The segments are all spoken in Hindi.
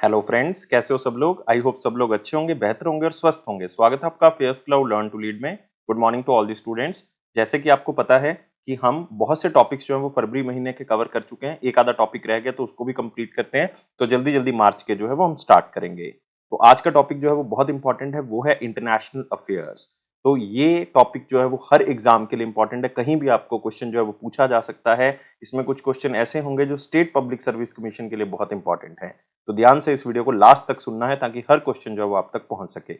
हेलो फ्रेंड्स, कैसे हो सब लोग। आई होप सब लोग अच्छे होंगे, बेहतर होंगे और स्वस्थ होंगे। स्वागत है आपका Fairs Cloud learn to lead में। Good morning to all the students. जैसे कि आपको पता है कि हम बहुत से टॉपिक्स जो हैं वो फरवरी महीने के कवर कर चुके हैं। एक आधा टॉपिक रह गया तो उसको भी कंप्लीट करते हैं। तो जल्दी जल्दी मार्च के जो है वो हम स्टार्ट करेंगे। तो आज का टॉपिक जो है वो बहुत इंपॉर्टेंट है, वो है इंटरनेशनल अफेयर्स। तो ये टॉपिक जो है वो हर एग्जाम के लिए इंपॉर्टेंट है। कहीं भी आपको क्वेश्चन जो है वो पूछा जा सकता है। इसमें कुछ क्वेश्चन ऐसे होंगे जो स्टेट पब्लिक सर्विस कमीशन के लिए बहुत इंपॉर्टेंट है। तो ध्यान से इस वीडियो को लास्ट तक सुनना है ताकि हर क्वेश्चन जो है वो आप तक पहुंच सके।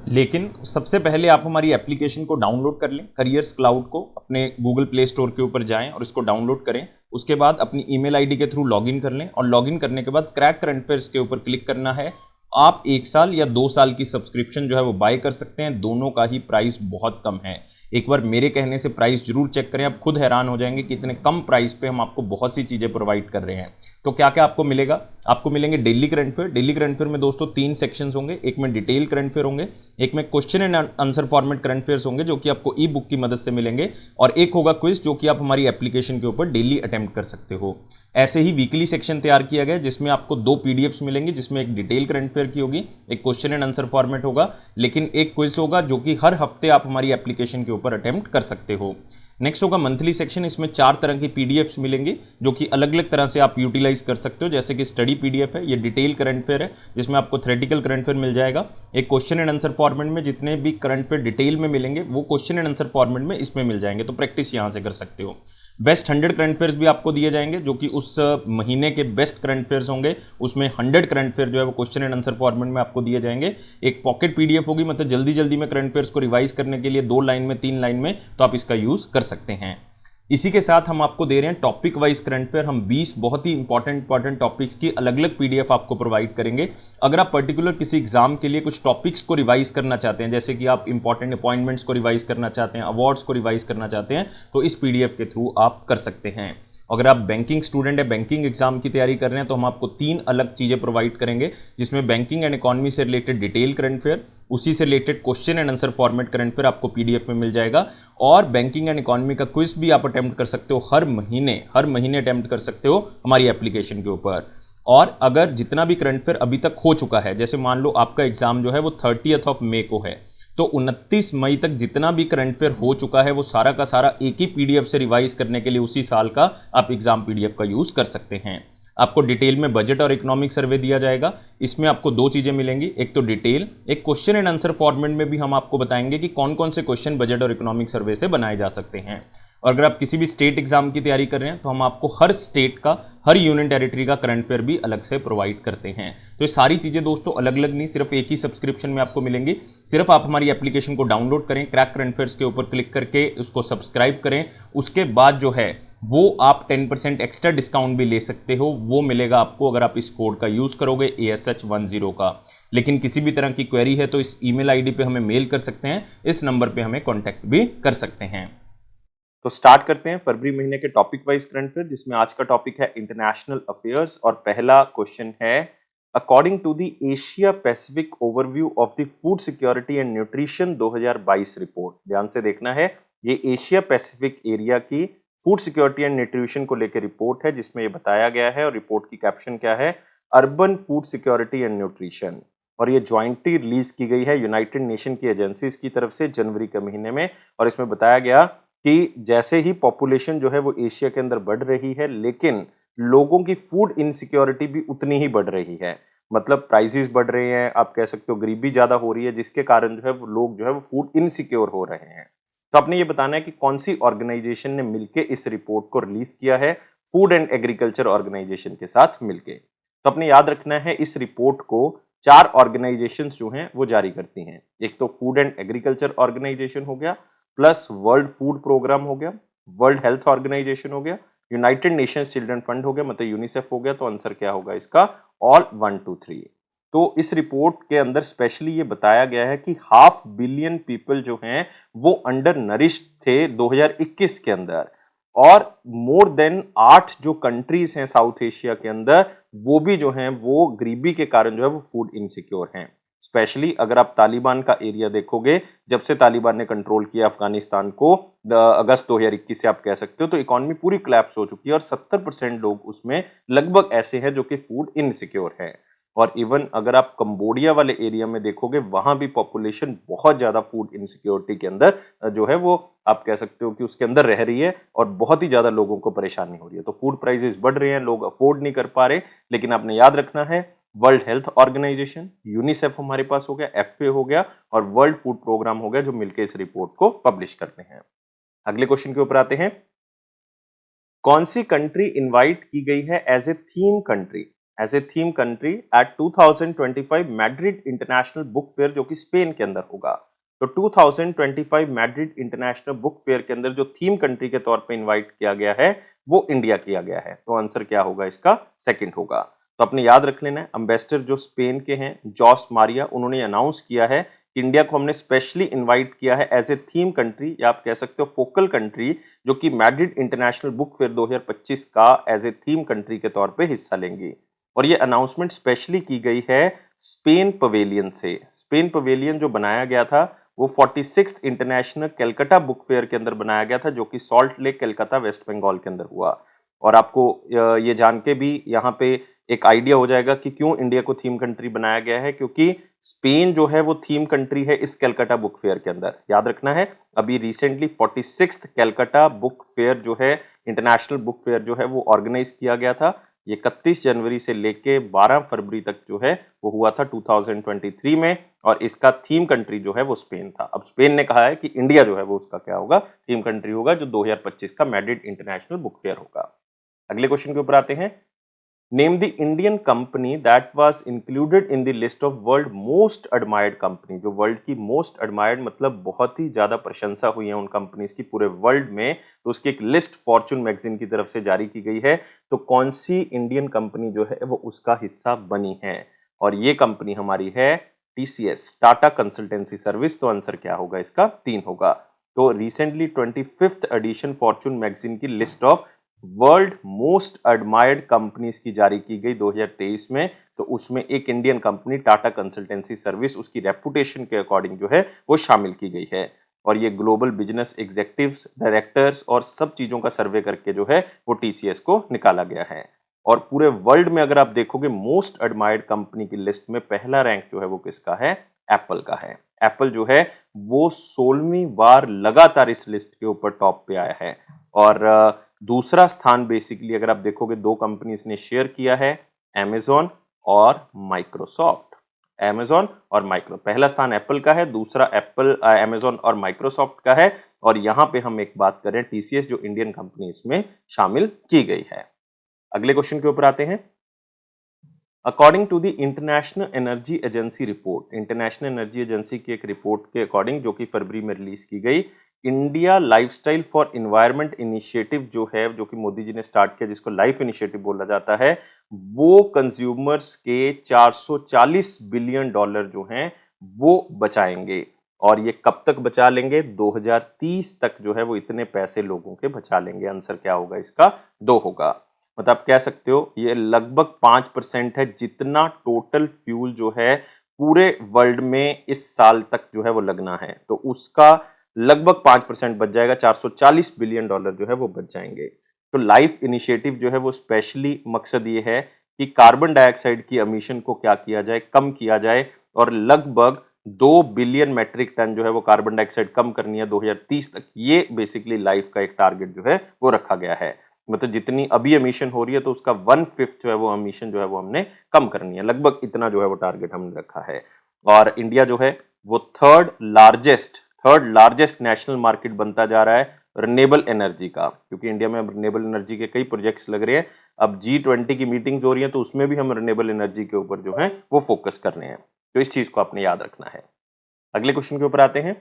लेकिन सबसे पहले आप हमारी एप्लीकेशन को डाउनलोड कर लें, करियर्स क्लाउड को अपने गूगल प्ले स्टोर के ऊपर जाएं और इसको डाउनलोड करें। उसके बाद अपनी ईमेल आईडी के थ्रू लॉगिन कर लें और लॉगिन करने के बाद क्रैक करंट अफेयर्स के ऊपर क्लिक करना है। आप 1 साल या 2 साल की सब्सक्रिप्शन जो है वो बाय कर सकते हैं। दोनों का ही प्राइस बहुत कम है। एक बार मेरे कहने से प्राइस जरूर चेक करें, आप खुद हैरान हो जाएंगे कि इतने कम प्राइस पे हम आपको बहुत सी चीजें प्रोवाइड कर रहे हैं। तो क्या क्या आपको मिलेगा? आपको मिलेंगे daily current affair. Daily current affair में दोस्तों 3 सेक्शंस होंगे। एक में डिटेल करंट अफेयर होंगे, एक में question and answer format current affairs होंगे जो कि आपको ई बुक की मदद से मिलेंगे, और एक होगा क्विज जो कि आप हमारी एप्लीकेशन के ऊपर डेली अटेम्प्ट कर सकते हो। ऐसे ही वीकली सेक्शन तैयार किया गया जिसमें आपको 2 पीडीएफ्स मिलेंगी, जिसमें एक डिटेल करंट अफेयर की होगी, एक क्वेश्चन एंड आंसर फॉर्मेट होगा, लेकिन एक क्विज होगा जो कि हर हफ्ते आप हमारी एप्लीकेशन के ऊपर अटेम्प्ट कर सकते हो। नेक्स्ट होगा मंथली सेक्शन। इसमें 4 तरह की पीडीएफ्स मिलेंगे जो कि अलग अलग तरह से आप यूटिलाइज कर सकते हो। जैसे कि स्टडी पीडीएफ है, ये डिटेल करंट अफेयर है जिसमें आपको थ्योरेटिकल करंट अफेयर मिल जाएगा। एक क्वेश्चन एंड आंसर फॉर्मेट में जितने भी करंट अफेयर डिटेल में मिलेंगे वो क्वेश्चन एंड आंसर फॉर्मेट में इसमें मिल जाएंगे, तो प्रैक्टिस यहां से कर सकते हो। बेस्ट 100 करंट अफेयर्स भी आपको दिए जाएंगे जो कि उस महीने के बेस्ट करंट अफेयर्स होंगे। उसमें 100 करंट अफेयर जो है वो क्वेश्चन एंड आंसर फॉर्मेट में आपको दिए जाएंगे। एक पॉकेट पीडीएफ होगी, मतलब जल्दी जल्दी में करंट अफेयर्स को रिवाइज करने के लिए 2 लाइन में 3 लाइन में, तो आप इसका यूज कर सकते हैं। इसी के साथ हम आपको दे रहे हैं टॉपिक वाइज करंट अफेयर। हम 20 बहुत ही इंपॉर्टेंट टॉपिक्स की अलग अलग पीडीएफ आपको प्रोवाइड करेंगे। अगर आप पर्टिकुलर किसी एग्जाम के लिए कुछ टॉपिक्स को रिवाइज करना चाहते हैं, जैसे कि आप इंपॉर्टेंट अपॉइंटमेंट्स को रिवाइज करना चाहते हैं, अवार्ड्स को रिवाइज करना चाहते हैं, तो इस पीडीएफ के थ्रू आप कर सकते हैं। अगर आप बैंकिंग स्टूडेंट है, बैंकिंग एग्जाम की तैयारी कर रहे हैं, तो हम आपको 3 अलग चीजें प्रोवाइड करेंगे, जिसमें बैंकिंग एंड इकोनॉमी से रिलेटेड डिटेल करंट अफेयर, उसी से related question and answer format current affair आपको पीडीएफ में मिल जाएगा, और बैंकिंग एंड इकोनॉमी का क्विज भी आप अटेम्प्ट कर सकते हो। हर महीने अटेम्प्ट कर सकते हो हमारी एप्लीकेशन के ऊपर। और अगर जितना भी करंट अफेयर अभी तक हो चुका है, जैसे मान लो आपका एग्जाम जो है वो 30 मई को है, तो 29 मई तक जितना भी करंट अफेयर हो चुका है वो सारा का सारा एक ही पीडीएफ से रिवाइज करने के लिए उसी साल का आप एग्जाम पीडीएफ का यूज कर सकते हैं। आपको डिटेल में बजट और इकोनॉमिक सर्वे दिया जाएगा। इसमें आपको 2 चीजें मिलेंगी, एक तो डिटेल, एक क्वेश्चन एंड आंसर फॉर्मेट में भी हम आपको बताएंगे कि कौन कौन से क्वेश्चन बजट और इकोनॉमिक सर्वे से बनाए जा सकते हैं। और अगर आप किसी भी स्टेट एग्जाम की तैयारी कर रहे हैं तो हम आपको हर स्टेट का, हर यूनियन टेरिटरी का करंट अफेयर भी अलग से प्रोवाइड करते हैं। तो ये सारी चीजें दोस्तों अलग अलग नहीं, सिर्फ एक ही सब्सक्रिप्शन में आपको मिलेंगी। सिर्फ आप हमारी एप्लीकेशन को डाउनलोड करें, क्रैक करंट अफेयर्स के ऊपर क्लिक करके उसको सब्सक्राइब करें। उसके बाद जो है वो आप 10% एक्स्ट्रा डिस्काउंट भी ले सकते हो। वो मिलेगा आपको अगर आप इस कोड का यूज करोगे ASH10 का। लेकिन किसी भी तरह की क्वेरी है तो इस ईमेल आईडी पे हमें मेल कर सकते हैं, इस नंबर पे हमें कांटेक्ट भी कर सकते हैं। तो स्टार्ट करते हैं फरवरी महीने के टॉपिक वाइज करंट अफेयर, जिसमें आज का टॉपिक है इंटरनेशनल अफेयर्स। और पहला क्वेश्चन है, according to the Asia Pacific overview of the food security and nutrition 2022 report. ध्यान से देखना है, ये एशिया पैसिफिक एरिया की फूड सिक्योरिटी एंड न्यूट्रिशन को लेकर रिपोर्ट है, जिसमें ये बताया गया है। और रिपोर्ट की कैप्शन क्या है? Urban food security and nutrition. और ये ज्वाइंटली रिलीज की गई है यूनाइटेड नेशन की एजेंसीज की तरफ से जनवरी के महीने में। और इसमें बताया गया कि जैसे ही पॉपुलेशन जो है वो एशिया के अंदर बढ़ रही है, लेकिन लोगों की फूड इनसिक्योरिटी भी उतनी ही बढ़ रही है। मतलब प्राइसेस बढ़ रहे हैं, आप कह सकते हो गरीबी ज्यादा हो रही है, जिसके कारण जो है वो लोग जो है वो फूड इनसिक्योर हो रहे हैं। तो आपने ये बताना है कि कौन सी ऑर्गेनाइजेशन ने मिलके इस रिपोर्ट को रिलीज किया है, फूड एंड एग्रीकल्चर ऑर्गेनाइजेशन के साथ मिलके। तो आपने याद रखना है, इस रिपोर्ट को 4 ऑर्गेनाइजेशंस जो हैं वो जारी करती हैं। एक तो फूड एंड एग्रीकल्चर ऑर्गेनाइजेशन हो गया, प्लस वर्ल्ड फूड प्रोग्राम हो गया, वर्ल्ड हेल्थ ऑर्गेनाइजेशन हो गया, यूनाइटेड नेशंस चिल्ड्रन फंड हो गया, मतलब यूनिसेफ हो गया। तो आंसर क्या होगा इसका? ऑल 1 2 3। तो इस रिपोर्ट के अंदर स्पेशली ये बताया गया है कि 500 मिलियन पीपल जो हैं वो अंडर नरिश्ड थे 2021 के अंदर। और मोर देन 8 जो कंट्रीज हैं साउथ एशिया के अंदर, वो भी जो हैं वो गरीबी के कारण जो है वो फूड इनसिक्योर हैं। स्पेशली अगर आप तालिबान का एरिया देखोगे, जब से तालिबान ने कंट्रोल किया अफगानिस्तान को अगस्त 2021 से आप कह सकते हो, तो इकोनॉमी पूरी क्लैप्स हो चुकी है और 70% लोग उसमें लगभग ऐसे हैं जो कि फूड इनसिक्योर है। और इवन अगर आप कंबोडिया वाले एरिया में देखोगे वहां भी पॉपुलेशन बहुत ज्यादा फूड इनसिक्योरिटी के अंदर जो है वो आप कह सकते हो कि उसके अंदर रह रही है और बहुत ही ज्यादा लोगों को परेशानी हो रही है। तो फूड प्राइसेस बढ़ रहे हैं, लोग अफोर्ड नहीं कर पा रहे। लेकिन आपने याद रखना है, वर्ल्ड हेल्थ ऑर्गेनाइजेशन, यूनिसेफ हमारे पास हो गया, एफए हो गया और वर्ल्ड फूड प्रोग्राम हो गया जो मिलकर इस रिपोर्ट को पब्लिश करते हैं। अगले क्वेश्चन के ऊपर आते हैं। कौन सी कंट्री इनवाइट की गई है as a theme country, as a theme country at 2025 Madrid international book fair, जो कि स्पेन के अंदर होगा। तो 2025 मैड्रिड इंटरनेशनल बुक फेयर के अंदर जो थीम कंट्री के तौर पे इनवाइट किया गया है वो इंडिया किया गया है। तो आंसर क्या होगा इसका? सेकंड होगा। तो अपने याद रख लेना है, एम्बेसडर जो स्पेन के हैं जॉस मारिया, उन्होंने अनाउंस किया है कि इंडिया को हमने स्पेशली इनवाइट किया है एज ए थीम कंट्री, या आप कह सकते हो फोकल कंट्री, जो कि मैड्रिड इंटरनेशनल बुक फेयर 2025 का एज ए थीम कंट्री के तौर पे हिस्सा लेंगी। और ये अनाउंसमेंट स्पेशली की गई है स्पेन पवेलियन से। स्पेन पवेलियन जो बनाया गया था वो 46th international Calcutta book fair के अंदर बनाया गया था, जो कि सॉल्ट लेक कलकत्ता वेस्ट बंगाल के अंदर हुआ। और आपको ये जान के भी यहाँ पे एक आइडिया हो जाएगा कि क्यों इंडिया को थीम कंट्री बनाया गया है, क्योंकि स्पेन जो है वो थीम कंट्री है इस कलकत्ता बुक फेयर के अंदर। याद रखना है, अभी recently 46th Calcutta book fair जो है, इंटरनेशनल बुक फेयर जो है वो ऑर्गेनाइज किया गया था। ये 31 जनवरी से लेके 12 फरवरी तक जो है वो हुआ था 2023 में, और इसका थीम कंट्री जो है वो स्पेन था। अब स्पेन ने कहा है कि इंडिया जो है वो उसका क्या होगा, थीम कंट्री होगा, जो 2025 का मैड्रिड इंटरनेशनल बुक फेयर होगा। अगले क्वेश्चन के ऊपर आते हैं। Name the Indian company that was included in the list of world most admired company. जो वर्ल्ड की मोस्ट एडमायर्ड मतलब बहुत ही ज्यादा प्रशंसा हुई है उन कंपनीज की पूरे वर्ल्ड में, तो उसकी एक लिस्ट फॉर्चून मैगजीन की तरफ से जारी की गई है। तो कौन सी इंडियन कंपनी जो है वो उसका हिस्सा बनी है, और ये कंपनी हमारी है टीसीएस, टाटा कंसल्टेंसी सर्विस। तो आंसर क्या होगा इसका? 3 होगा। तो recently 25th edition Fortune magazine की list of world most admired companies की जारी की गई 2023 में। तो उसमें एक Indian company Tata consultancy service, उसकी रेपुटेशन के अकॉर्डिंग जो है वो शामिल की गई है। और ये ग्लोबल बिजनेस एग्जीक्यूटिव्स, डायरेक्टर्स और सब चीजों का सर्वे करके जो है वो टीसीएस को निकाला गया है। और पूरे वर्ल्ड में अगर आप देखोगे मोस्ट एडमायर्ड कंपनी की लिस्ट में पहला रैंक जो है वो किसका है? एप्पल का है। एप्पल जो है वो 16वीं बार लगातार इस लिस्ट के ऊपर टॉप पे आया है। और दूसरा स्थान बेसिकली अगर आप देखोगे दो कंपनीज ने शेयर किया है, अमेजॉन और माइक्रोसॉफ्ट। अमेजॉन और माइक्रो, पहला स्थान एप्पल का है, दूसरा एप्पल, अमेजॉन और माइक्रोसॉफ्ट का है। और यहां पे हम एक बात करें टीसीएस जो इंडियन कंपनी इसमें शामिल की गई है। अगले क्वेश्चन के ऊपर आते हैं। According to the International Energy Agency report, International Energy Agency की एक रिपोर्ट के अकॉर्डिंग जो कि फरवरी में रिलीज की गई, India lifestyle for environment initiative जो है, जो कि मोदी जी ने स्टार्ट किया, जिसको लाइफ इनिशिएटिव बोला जाता है, वो कंज्यूमर्स के 440 बिलियन डॉलर जो हैं वो बचाएंगे। और ये कब तक बचा लेंगे? 2030 तक जो है वो इतने पैसे लोगों के बचा लेंगे। आंसर क्या होगा इसका? 2 होगा। मतलब आप कह सकते हो ये लगभग 5% है जितना टोटल फ्यूल जो है पूरे वर्ल्ड में इस साल तक जो है वो लगना है। तो उसका लगभग 5% बच जाएगा, 440 बिलियन डॉलर जो है वो बच जाएंगे। तो लाइफ इनिशिएटिव जो है वो स्पेशली मकसद ये है कि कार्बन डाइऑक्साइड की एमिशन को क्या किया जाए, कम किया जाए, और लगभग 2 बिलियन मैट्रिक टन जो है वो कार्बन डाइऑक्साइड कम करनी है 2030 तक। ये बेसिकली लाइफ का एक टारगेट जो है वो रखा गया है। मतलब जितनी अभी एमिशन हो रही है तो उसका 1/5 जो है वो एमिशन जो है वो हमने कम करनी है, लगभग इतना जो है वो टारगेट हमने रखा है। और इंडिया जो है वो थर्ड लार्जेस्ट नेशनल मार्केट बनता जा रहा है रिन्यूएबल एनर्जी का, क्योंकि इंडिया में अब रिन्यूएबल एनर्जी के कई प्रोजेक्ट्स लग रहे हैं। अब G20 की मीटिंग्स हो रही हैं तो उसमें भी हम रिन्यूएबल एनर्जी के ऊपर जो है वो फोकस कर रहे हैं। तो इस चीज को आपने याद रखना है। अगले क्वेश्चन के ऊपर आते हैं।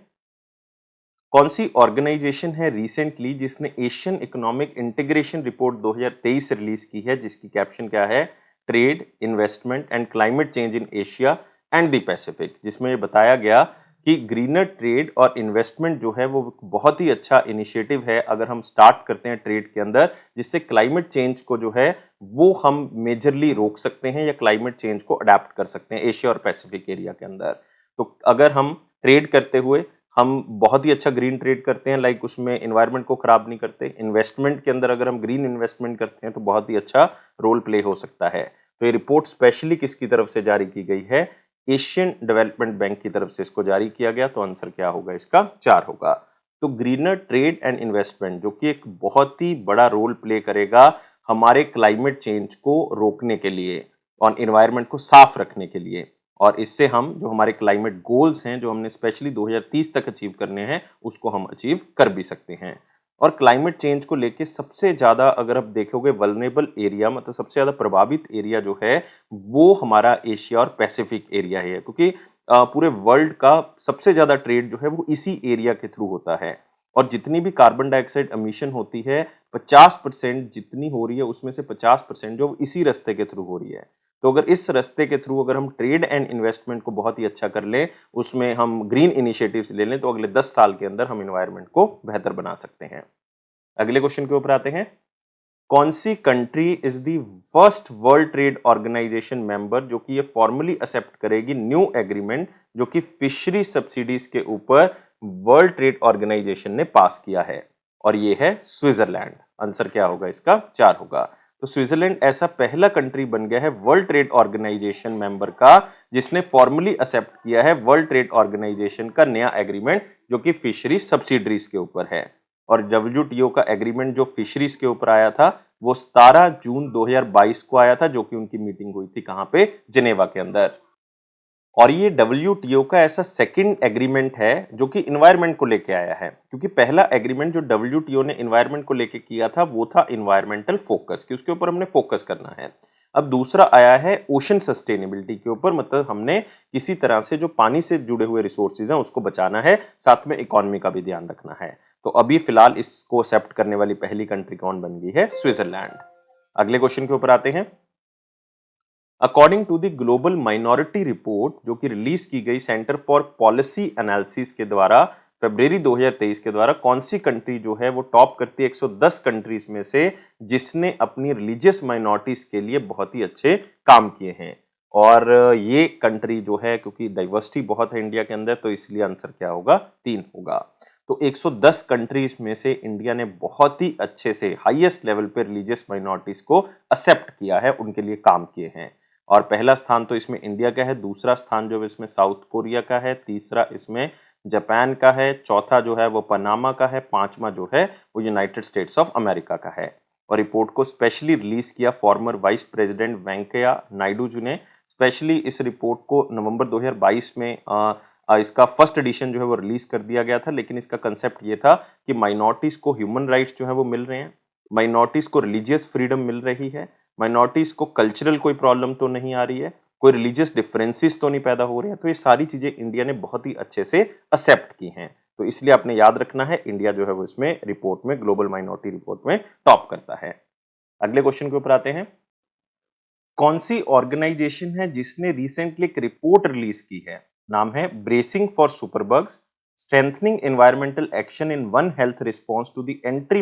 कौन सी ऑर्गेनाइजेशन है रिसेंटली जिसने Asian economic integration report 2023 release की है, जिसकी कैप्शन क्या है? Trade, investment and climate change in Asia and the Pacific, जिसमें ये बताया गया कि ग्रीनर ट्रेड और इन्वेस्टमेंट जो है वो बहुत ही अच्छा इनिशिएटिव है अगर हम स्टार्ट करते हैं ट्रेड के अंदर, जिससे क्लाइमेट चेंज को जो है वो हम मेजरली रोक सकते हैं या क्लाइमेट चेंज को अडेप्ट कर सकते हैं एशिया और पैसिफिक एरिया के अंदर। तो अगर हम ट्रेड करते हुए हम बहुत ही अच्छा ग्रीन ट्रेड करते हैं, लाइक उसमें इन्वायरमेंट को खराब नहीं करते, इन्वेस्टमेंट के अंदर अगर हम ग्रीन इन्वेस्टमेंट करते हैं तो बहुत ही अच्छा रोल प्ले हो सकता है। तो ये रिपोर्ट स्पेशली किसकी तरफ से जारी की गई है? एशियन डेवलपमेंट बैंक की तरफ से इसको जारी किया गया। तो आंसर क्या होगा इसका? 4 होगा। तो ग्रीनर ट्रेड एंड इन्वेस्टमेंट जो कि एक बहुत ही बड़ा रोल प्ले करेगा हमारे क्लाइमेट चेंज को रोकने के लिए और इन्वायरमेंट को साफ रखने के लिए, और इससे हम जो हमारे क्लाइमेट गोल्स हैं जो हमने स्पेशली 2030 तक अचीव करने हैं उसको हम अचीव कर भी सकते हैं। और क्लाइमेट चेंज को लेके सबसे ज़्यादा अगर आप देखोगे वल्नरेबल एरिया, मतलब सबसे ज़्यादा प्रभावित एरिया जो है वो हमारा एशिया और पैसिफिक एरिया है, क्योंकि पूरे वर्ल्ड का सबसे ज़्यादा ट्रेड जो है वो इसी एरिया के थ्रू होता है। और जितनी भी कार्बन डाइऑक्साइड एमिशन होती है 50% जितनी हो रही है उसमें से 50% जो इसी रास्ते के थ्रू हो रही है। तो अगर इस रास्ते के थ्रू अगर हम ट्रेड एंड इन्वेस्टमेंट को बहुत ही अच्छा कर लें, उसमें हम ग्रीन इनिशिएटिव्स ले लें, तो अगले 10 साल के अंदर हम इन्वायरमेंट को बेहतर बना सकते हैं। अगले क्वेश्चन के ऊपर आते हैं। कौन सी country is the first world trade organisation member जो कि ये फॉर्मली एक्सेप्ट करेगी न्यू एग्रीमेंट जो कि फिशरी सब्सिडीज के ऊपर वर्ल्ड ट्रेड ऑर्गेनाइजेशन ने पास किया है? और ये है स्विट्जरलैंड। आंसर क्या होगा इसका? 4 होगा। तो स्विट्जरलैंड ऐसा पहला कंट्री बन गया है वर्ल्ड ट्रेड ऑर्गेनाइजेशन मेंबर का जिसने फॉर्मली एक्सेप्ट किया है वर्ल्ड ट्रेड ऑर्गेनाइजेशन का नया एग्रीमेंट जो कि फिशरी सब्सिडरीज के ऊपर है। और WTO का एग्रीमेंट जो फिशरीज के ऊपर आया था वो 17 जून 2022 को आया था, जो कि उनकी मीटिंग हुई थी कहां पे? जिनेवा के अंदर। और ये WTO का ऐसा सेकंड एग्रीमेंट है जो कि इन्वायरमेंट को लेके आया है, क्योंकि पहला एग्रीमेंट जो WTO ने इन्वायरमेंट को लेके किया था वो था इन्वायरमेंटल फोकस, कि उसके ऊपर हमने फोकस करना है। अब दूसरा आया है ओशन सस्टेनेबिलिटी के ऊपर, मतलब हमने किसी तरह से जो पानी से जुड़े हुए रिसोर्सेज हैं उसको बचाना है, साथ में इकोनॉमी का भी ध्यान रखना है। तो अभी फिलहाल इसको एक्सेप्ट करने वाली पहली कंट्री कौन बन गई है? स्विट्जरलैंड। अगले क्वेश्चन के ऊपर आते हैं। According to the global minority report जो कि रिलीज की गई सेंटर फॉर पॉलिसी एनालिसिस के द्वारा फरवरी 2023 के द्वारा, कौन सी कंट्री जो है वो टॉप करती है 110 कंट्रीज में से जिसने अपनी रिलीजियस माइनॉरिटीज के लिए बहुत ही अच्छे काम किए हैं? और ये कंट्री जो है, क्योंकि डाइवर्सिटी बहुत है इंडिया के अंदर, तो इसलिए आंसर क्या होगा? 3 होगा। तो 110 कंट्रीज में से इंडिया ने बहुत ही अच्छे से हाईएस्ट लेवल पे रिलीजियस माइनॉरिटीज को एक्सेप्ट किया है, उनके लिए काम किए हैं। और पहला स्थान तो इसमें इंडिया का है, दूसरा स्थान जो है इसमें साउथ कोरिया का है, तीसरा इसमें जापान का है, चौथा जो है वो पनामा का है, पांचवा जो है वो यूनाइटेड स्टेट्स ऑफ अमेरिका का है। और रिपोर्ट को स्पेशली रिलीज किया former vice president Venkaiah Naidu ji ने। स्पेशली इस रिपोर्ट को नवंबर 2022 में इसका फर्स्ट एडिशन जो है वो रिलीज कर दिया गया था, लेकिन इसका कंसेप्ट ये था कि माइनॉरिटीज को ह्यूमन राइट्स जो है वो मिल रहे हैं, माइनॉरिटीज को रिलीजियस फ्रीडम मिल रही है, माइनॉरिटीज को कल्चरल कोई प्रॉब्लम तो नहीं आ रही है, कोई रिलीजियस डिफरेंसेस तो नहीं पैदा हो रहे हैं। तो ये सारी चीजें इंडिया ने बहुत ही अच्छे से एक्सेप्ट की हैं। तो इसलिए आपने याद रखना है इंडिया जो है वो इसमें रिपोर्ट में, ग्लोबल माइनॉरिटी रिपोर्ट में टॉप करता है। अगले क्वेश्चन के ऊपर आते हैं। कौन सी ऑर्गेनाइजेशन है जिसने रिसेंटली एक रिपोर्ट रिलीज की है? नाम है bracing for superbugs, strengthening environmental action in one health response to the anti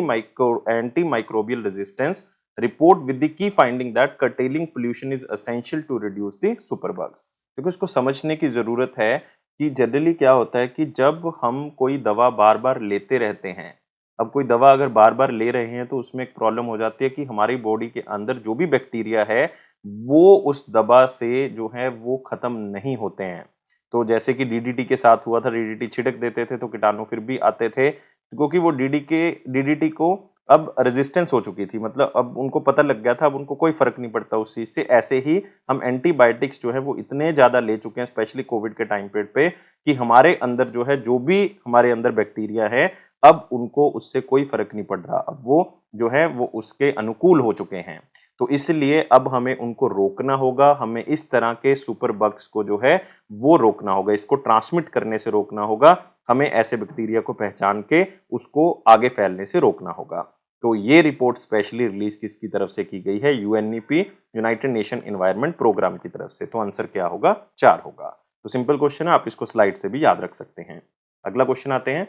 microbial resistance report with the key finding that curtailing pollution is essential to reduce the superbugs. क्योंकि उसको समझने की जरूरत है कि जनरली क्या होता है कि जब हम कोई दवा बार बार लेते रहते हैं, अब कोई दवा अगर बार बार ले रहे हैं तो उसमें एक प्रॉब्लम हो जाती है कि हमारी बॉडी के अंदर जो भी बैक्टीरिया है वो उस दवा से जो है वो खत्म नहीं होते हैं। तो जैसे कि DDT के साथ हुआ था, DDT छिड़क देते थे तो कीटाणु फिर भी आते थे, क्योंकि वो DDT को अब रेजिस्टेंस हो चुकी थी, मतलब अब उनको पता लग गया था, अब उनको कोई फर्क नहीं पड़ता उस चीज से। ऐसे ही हम एंटीबायोटिक्स जो है वो इतने ज्यादा ले चुके हैं स्पेशली कोविड के टाइम पीरियड पे कि हमारे अंदर जो है जो भी हमारे अंदर बैक्टीरिया है अब उनको उससे कोई फर्क नहीं पड़ रहा, अब वो जो है वो उसके अनुकूल हो चुके हैं। तो इसलिए अब हमें उनको रोकना होगा, हमें इस तरह के सुपर बग्स को जो है वो रोकना होगा, इसको ट्रांसमिट करने से रोकना होगा, हमें ऐसे बैक्टीरिया को पहचान के उसको आगे फैलने से रोकना होगा। तो ये रिपोर्ट स्पेशली रिलीज किसकी तरफ से की गई है? UNEP, United Nation Environment Programme की तरफ से। तो आंसर क्या होगा? 4 होगा। तो सिंपल क्वेश्चन है, आप इसको स्लाइड से भी याद रख सकते हैं। अगला क्वेश्चन आते हैं।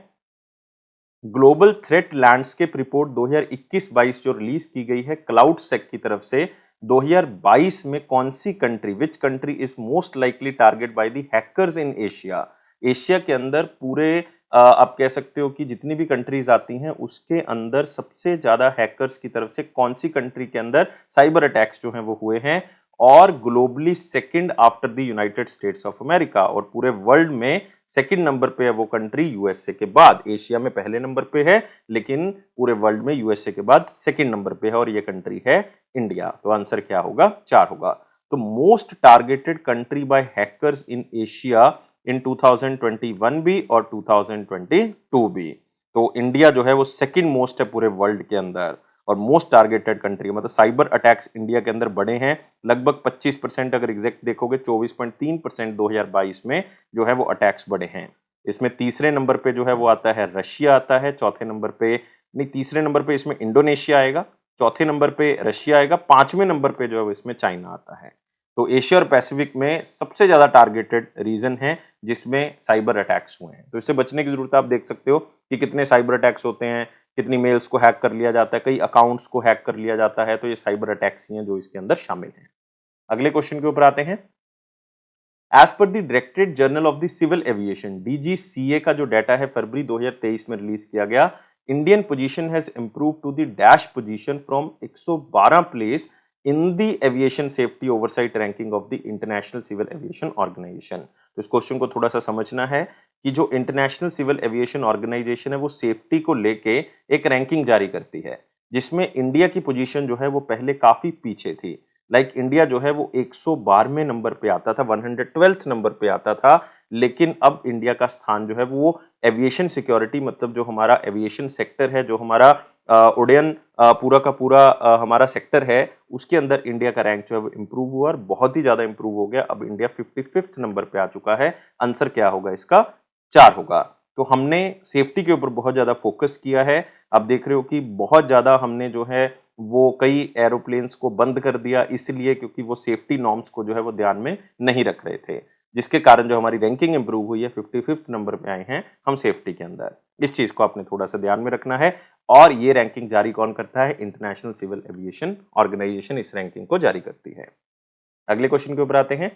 ग्लोबल थ्रेट लैंडस्केप रिपोर्ट 2021-22 जो रिलीज की गई है क्लाउड सेक की तरफ से, 2022 में कौन सी country, which country is most likely target by the hackers in Asia? Asia के अंदर पूरे आप कह सकते हो कि जितनी भी कंट्रीज आती हैं उसके अंदर सबसे ज्यादा हैकर्स की तरफ से कौन सी कंट्री के अंदर साइबर अटैक्स जो हैं वो हुए हैं? और globally second after the United states of America, और पूरे वर्ल्ड में सेकंड नंबर पे है वो कंट्री यूएसए के बाद। एशिया में पहले नंबर पे है लेकिन पूरे वर्ल्ड में यूएसए के बाद सेकंड नंबर पे है, और ये कंट्री है इंडिया। तो आंसर क्या होगा? 4 होगा। तो most targeted country by hackers in Asia in 2021 भी और 2022 भी। तो इंडिया जो है वो सेकंड मोस्ट है पूरे वर्ल्ड के अंदर, और मोस्ट टारगेटेड कंट्री, मतलब साइबर अटैक्स इंडिया के अंदर बढ़े हैं लगभग 25%, अगर एग्जैक्ट देखोगे 24.3% 2022 में जो है वो अटैक्स बढ़े हैं। इसमें तीसरे नंबर पे जो है वो आता है रशिया आता है, चौथे नंबर पे नहीं, तीसरे नंबर पे इसमें इंडोनेशिया आएगा, चौथे नंबर पे रशिया आएगा, पांचवें नंबर पे जो है वो इसमें चाइना आता है। तो एशिया और पैसिफिक में सबसे ज्यादा टारगेटेड रीजन है जिसमें साइबर अटैक्स हुए हैं। तो इससे बचने की जरूरत है। आप देख सकते हो कि कितने साइबर अटैक्स होते हैं, कितनी मेल्स को हैक कर लिया जाता है, कई अकाउंट्स को हैक कर लिया जाता है। तो ये साइबर अटैक्स ही हैं जो इसके अंदर शामिल हैं। अगले क्वेश्चन के ऊपर आते हैं। As per the directed journal of the civil aviation, DGCA का जो डाटा है फरवरी 2023 में रिलीज किया गया, Indian position has improve to the dash position from 112 place in the aviation safety oversight ranking of the International Civil Aviation Organisation. तो इस क्वेश्चन को थोड़ा सा समझना है कि जो इंटरनेशनल सिविल एविएशन ऑर्गेनाइजेशन है वो सेफ्टी को लेके एक रैंकिंग जारी करती है, जिसमें इंडिया की पोजीशन जो है वो पहले काफी पीछे थी। इंडिया जो है वो 112वें नंबर पे आता था, 112th नंबर पे आता था, लेकिन अब इंडिया का स्थान जो है वो एविएशन सिक्योरिटी, मतलब जो हमारा एविएशन सेक्टर है, जो हमारा उड्डयन पूरा का पूरा हमारा सेक्टर है, उसके अंदर इंडिया का रैंक जो है वो इम्प्रूव हुआ और बहुत ही ज्यादा इम्प्रूव हो गया। अब इंडिया 55th नंबर पे आ चुका है। आंसर क्या होगा इसका? 4 होगा। तो हमने सेफ्टी के ऊपर बहुत ज्यादा फोकस किया है। आप देख रहे हो कि बहुत ज्यादा हमने जो है वो कई एरोप्लेन्स को बंद कर दिया, इसलिए क्योंकि वो सेफ्टी नॉर्म्स को जो है वो ध्यान में नहीं रख रहे थे, जिसके कारण जो हमारी रैंकिंग इंप्रूव हुई है, 55th नंबर पे आए हैं हम सेफ्टी के अंदर। इस चीज को आपने थोड़ा सा ध्यान में रखना है। और ये रैंकिंग जारी कौन करता है? इंटरनेशनल सिविल एविएशन ऑर्गेनाइजेशन इस रैंकिंग को जारी करती है। अगले क्वेश्चन के ऊपर आते हैं।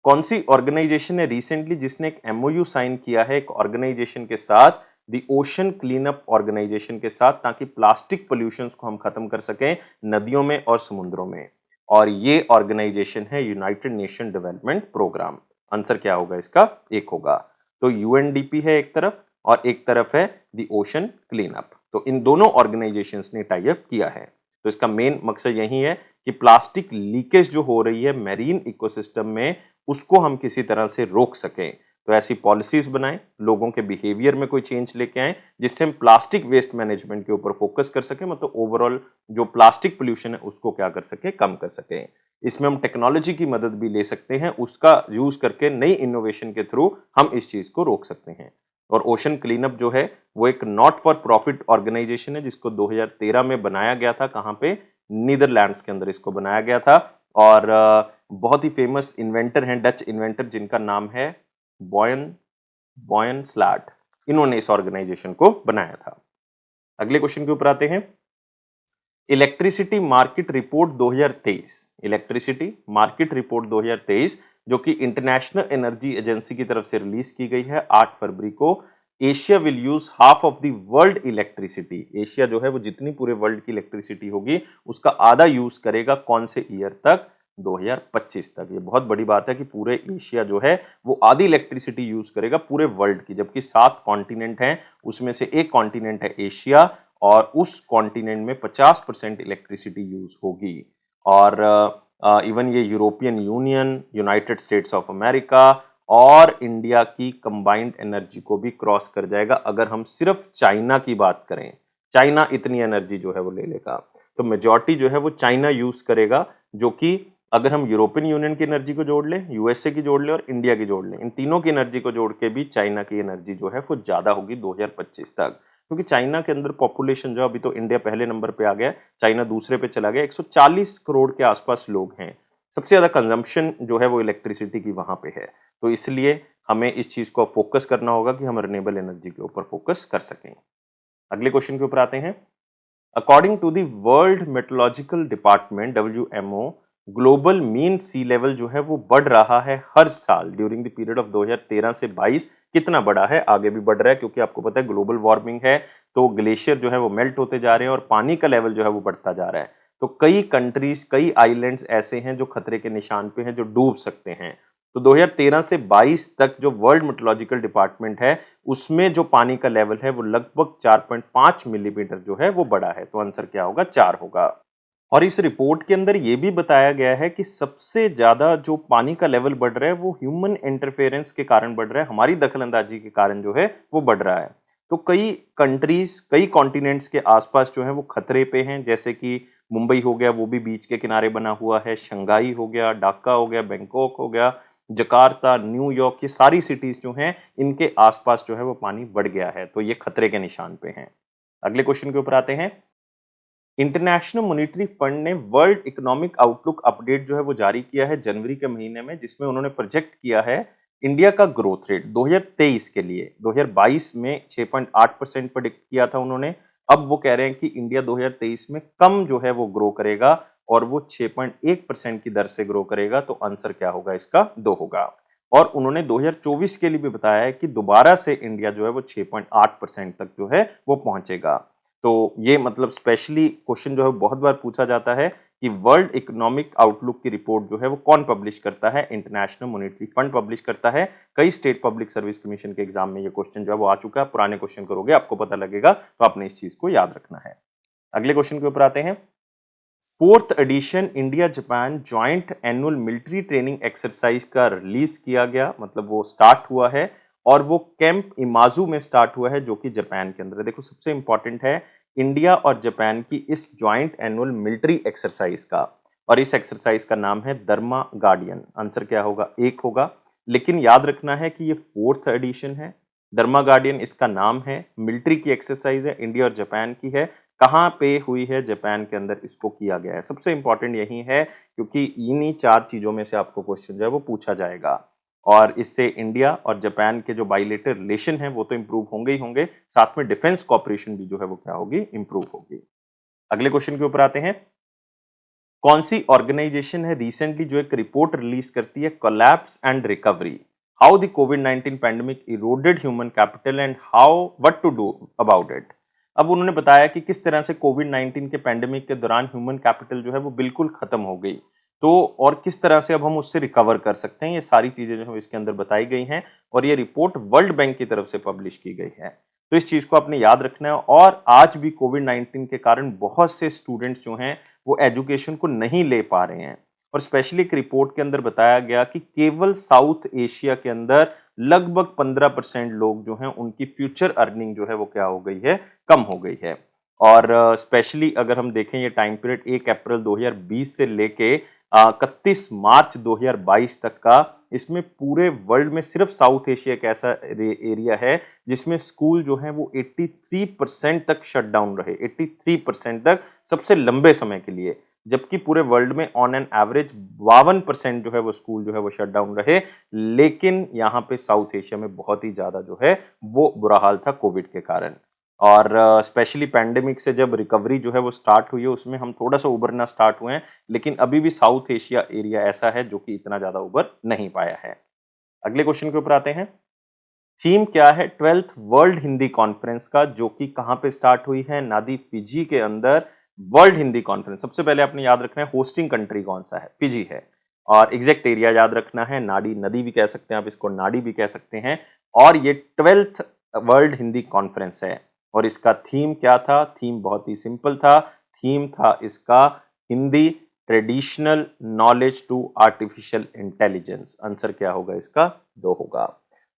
कौन सी ऑर्गेनाइजेशन है रिसेंटली जिसने एक एमओयू साइन किया है एक ऑर्गेनाइजेशन के साथ, the ocean clean up organisation के साथ, ताकि प्लास्टिक पोल्यूशन को हम खत्म कर सकें नदियों में और समुद्रों में? और ये ऑर्गेनाइजेशन है United Nation Development Programme. Answer क्या होगा इसका? 1 होगा। तो यूएनडीपी है एक तरफ और एक तरफ है द ओशन क्लीन अप। तो इन दोनों ऑर्गेनाइजेशंस ने टाई अप किया है। तो इसका मेन मकसद यही है कि प्लास्टिक लीकेज जो हो रही है मैरीन इकोसिस्टम में, उसको हम किसी तरह से रोक सकें। तो ऐसी पॉलिसीज बनाएं, लोगों के बिहेवियर में कोई चेंज लेके आए, जिससे हम प्लास्टिक वेस्ट मैनेजमेंट के ऊपर फोकस कर सकें, मतलब ओवरऑल जो प्लास्टिक पोल्यूशन है उसको क्या कर सके? कम कर सकें। इसमें हम टेक्नोलॉजी की मदद भी ले सकते हैं, उसका यूज करके नई इनोवेशन के थ्रू हम इस चीज को रोक सकते हैं। और ओशन क्लीनअप जो है वो एक नॉट फॉर प्रॉफिट ऑर्गेनाइजेशन है, जिसको 2013 में बनाया गया था। कहाँ पे? नीदरलैंड्स के अंदर इसको बनाया गया था। और बहुत ही फेमस इन्वेंटर हैं, डच इन्वेंटर, जिनका नाम है बॉयन बॉयन स्लैट। इन्होंने इस ऑर्गेनाइजेशन को बनाया था। अगले क्वेश्चन के ऊपर आते हैं। Electricity market report 2023, electricity market report 2023 जो कि इंटरनेशनल एनर्जी एजेंसी की तरफ से रिलीज की गई है 8 फरवरी को। Asia will use half of the world electricity. Asia जो है वो जितनी पूरे वर्ल्ड की इलेक्ट्रिसिटी होगी उसका आधा यूज करेगा। कौन से ईयर तक? 2025 तक। ये बहुत बड़ी बात है कि पूरे एशिया जो है वो आधी इलेक्ट्रिसिटी यूज करेगा पूरे वर्ल्ड की, जबकि 7 कॉन्टिनेंट हैं, उसमें से एक कॉन्टिनेंट है एशिया, और उस कॉन्टिनेंट में 50% इलेक्ट्रिसिटी यूज होगी। और इवन ये European union, United states of America और इंडिया की कंबाइंड एनर्जी को भी क्रॉस कर जाएगा अगर हम सिर्फ चाइना की बात करें। चाइना इतनी एनर्जी जो है वो ले लेगा। तो मेजॉरिटी जो है वो चाइना यूज करेगा, जो कि अगर हम यूरोपियन यूनियन की एनर्जी को जोड़ लें, यूएसए की जोड़ लें और इंडिया की जोड़ लें, इन तीनों की एनर्जी को जोड़ के भी चाइना की एनर्जी जो है वो ज्यादा होगी 2025 तक। क्योंकि चाइना के अंदर पॉपुलेशन जो, अभी तो इंडिया पहले नंबर पे आ गया, चाइना दूसरे पे चला गया, 140 करोड़ के आसपास लोग हैं। सबसे ज्यादा कंजम्पशन जो है वो इलेक्ट्रिसिटी की वहां पे है। तो इसलिए हमें इस चीज को फोकस करना होगा कि हम रिन्यूएबल एनर्जी के ऊपर फोकस कर सकें। अगले क्वेश्चन के ऊपर आते हैं। According to the world meteorological department WMO, global mean sea level जो है वो बढ़ रहा है हर साल ड्यूरिंग द पीरियड ऑफ 2013 से 22। कितना बढ़ा है? आगे भी बढ़ रहा है, क्योंकि आपको पता है ग्लोबल वार्मिंग है, तो ग्लेशियर जो है वो मेल्ट होते जा रहे हैं और पानी का लेवल जो है वो बढ़ता जा रहा है। तो कई कंट्रीज, कई आइलैंड्स ऐसे हैं जो खतरे के निशान पे हैं, जो डूब सकते हैं। तो 2013 से 22 तक जो वर्ल्ड मेट्रोलॉजिकल डिपार्टमेंट है, उसमें जो पानी का लेवल है वो लगभग 4.5 मिलीमीटर जो है वो बढ़ा है। तो आंसर क्या होगा? 4 होगा। और इस रिपोर्ट के अंदर ये भी बताया गया है कि सबसे ज्यादा जो पानी का लेवल बढ़ रहा है वो ह्यूमन इंटरफेरेंस के कारण बढ़ रहा है, हमारी दखलंदाजी के कारण जो है वो बढ़ रहा है। तो कई कंट्रीज, कई कॉन्टिनेंट्स के आसपास जो है वो खतरे पे हैं, जैसे कि मुंबई हो गया, वो भी बीच के किनारे बना हुआ है, शंघाई हो गया, ढाका हो गया, बैंकॉक हो गया, जकार्ता, न्यूयॉर्क, ये सारी सिटीज जो हैं इनके आसपास जो है वो पानी बढ़ गया है। तो ये खतरे के निशान पे हैं। अगले क्वेश्चन के ऊपर आते हैं। इंटरनेशनल मॉनिटरी फंड ने वर्ल्ड इकोनॉमिक आउटलुक अपडेट जो है वो जारी किया है जनवरी के महीने में, जिसमें उन्होंने प्रोजेक्ट किया है इंडिया का ग्रोथ रेट 2023 के लिए। 2022 में 6.8% प्रेडिक्ट किया था उन्होंने। अब वो कह रहे हैं कि इंडिया 2023 में कम जो है वो ग्रो करेगा और वो 6.1% की दर से ग्रो करेगा। तो आंसर क्या होगा इसका? 2 होगा। और उन्होंने 2024 के लिए भी बताया है कि दोबारा से इंडिया जो है वो 6.8% तक जो है वो पहुंचेगा। तो ये मतलब स्पेशली क्वेश्चन जो है बहुत बार पूछा जाता है कि वर्ल्ड इकोनॉमिक आउटलुक की रिपोर्ट जो है वो कौन पब्लिश करता है? इंटरनेशनल मॉनिटरी फंड पब्लिश करता है। कई स्टेट पब्लिक सर्विस कमीशन के एग्जाम में ये क्वेश्चन जो है वो आ चुका है। पुराने क्वेश्चन करोगे आपको पता लगेगा, तो आपने इस चीज को याद रखना है। अगले क्वेश्चन के ऊपर आते हैं। Fourth edition India Japan joint annual military training exercise का रिलीज किया गया, मतलब वो स्टार्ट हुआ है और वो कैंप इमाजू में स्टार्ट हुआ है जो कि जापान के अंदर है। देखो सबसे इंपॉर्टेंट है इंडिया और जापान की इस ज्वाइंट एनुअल मिलिट्री एक्सरसाइज का, और इस एक्सरसाइज का नाम है धर्मा गार्डियन। आंसर क्या होगा? 1 होगा। लेकिन याद रखना है कि ये फोर्थ एडिशन है। धर्मा गार्डियन इसका नाम है, मिलिट्री की एक्सरसाइज है, इंडिया और जापान की है। कहाँ पे हुई है? जापान के अंदर इसको किया गया है। सबसे इंपॉर्टेंट यही है क्योंकि इन्हीं 4 चीजों में से आपको क्वेश्चन जो है वो पूछा जाएगा, और इससे इंडिया और जापान के जो बाइलेटरल रिलेशन है वो तो इंप्रूव होंगे ही होंगे, साथ में डिफेंस कॉपरेशन भी जो है वो क्या होगी? इंप्रूव होगी। अगले क्वेश्चन के ऊपर आते हैं। कौन सी ऑर्गेनाइजेशन है रिसेंटली जो एक रिपोर्ट रिलीज करती है, collapse and recovery, how the कोविड-19 pandemic eroded human capital and how what to do about it. अब उन्होंने बताया कि किस तरह से कोविड-19 के पैंडेमिक के दौरान ह्यूमन कैपिटल जो है वो बिल्कुल खत्म हो गई, तो और किस तरह से अब हम उससे रिकवर कर सकते हैं, ये सारी चीजें जो है इसके अंदर बताई गई हैं। और ये रिपोर्ट वर्ल्ड बैंक की तरफ से पब्लिश की गई है। तो इस चीज को आपने याद रखना है। और आज भी कोविड-19 के कारण बहुत से स्टूडेंट्स जो हैं वो एजुकेशन को नहीं ले पा रहे हैं। और स्पेशली एक रिपोर्ट के अंदर बताया गया कि केवल साउथ एशिया के अंदर लगभग 15% लोग जो हैं उनकी फ्यूचर अर्निंग जो है वो क्या हो गई है? कम हो गई है। और स्पेशली अगर हम देखें ये टाइम पीरियड 1 अप्रैल 2020 से लेके 31 मार्च 2022 तक का, इसमें पूरे वर्ल्ड में सिर्फ साउथ एशिया एक ऐसा एरिया है जिसमें स्कूल जो है वो 83% तक शट डाउन रहे, 83% तक सबसे लंबे समय के लिए। जबकि पूरे वर्ल्ड में ऑन एन एवरेज 52% जो है वो स्कूल जो है वो शट डाउन रहे। लेकिन यहाँ पे साउथ एशिया में बहुत ही ज्यादा जो है वो बुरा हाल था कोविड के कारण। और स्पेशली पैंडेमिक से जब रिकवरी जो है वो स्टार्ट हुई है उसमें हम थोड़ा सा उभरना स्टार्ट हुए हैं, लेकिन अभी भी साउथ एशिया एरिया ऐसा है जो कि इतना ज्यादा उभर नहीं पाया है। अगले क्वेश्चन के ऊपर आते हैं। थीम क्या है 12th वर्ल्ड हिंदी कॉन्फ्रेंस का, जो कि कहां पे स्टार्ट हुई है? नादी फिजी के अंदर वर्ल्ड हिंदी कॉन्फ्रेंस। सबसे पहले आपने याद रखना है होस्टिंग कंट्री कौन सा है? फिजी है। और एग्जैक्ट एरिया याद रखना है, नाडी नदी भी कह सकते हैं आप इसको, नाडी भी कह सकते हैं। और ये 12th वर्ल्ड हिंदी कॉन्फ्रेंस है। और इसका थीम क्या था? थीम बहुत ही सिंपल था। थीम था इसका Hindi traditional knowledge to artificial intelligence. Answer क्या होगा इसका? 2 होगा।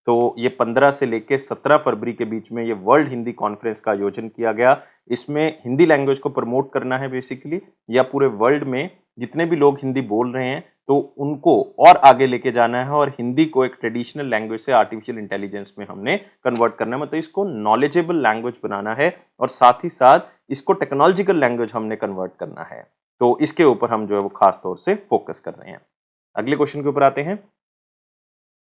तो ये 15 से लेके 17 फरवरी के बीच में ये वर्ल्ड हिंदी कॉन्फ्रेंस का आयोजन किया गया। इसमें हिंदी लैंग्वेज को प्रमोट करना है बेसिकली, या पूरे वर्ल्ड में जितने भी लोग हिंदी बोल रहे हैं तो उनको और आगे लेके जाना है, और हिंदी को एक ट्रेडिशनल लैंग्वेज से आर्टिफिशियल इंटेलिजेंस में हमने कन्वर्ट करना है, मतलब इसको नॉलेजेबल लैंग्वेज बनाना है, और साथ ही साथ इसको टेक्नोलॉजिकल लैंग्वेज हमने कन्वर्ट करना है। तो इसके ऊपर हम जो है वो खास तौर से फोकस कर रहे हैं। अगले क्वेश्चन के ऊपर आते हैं।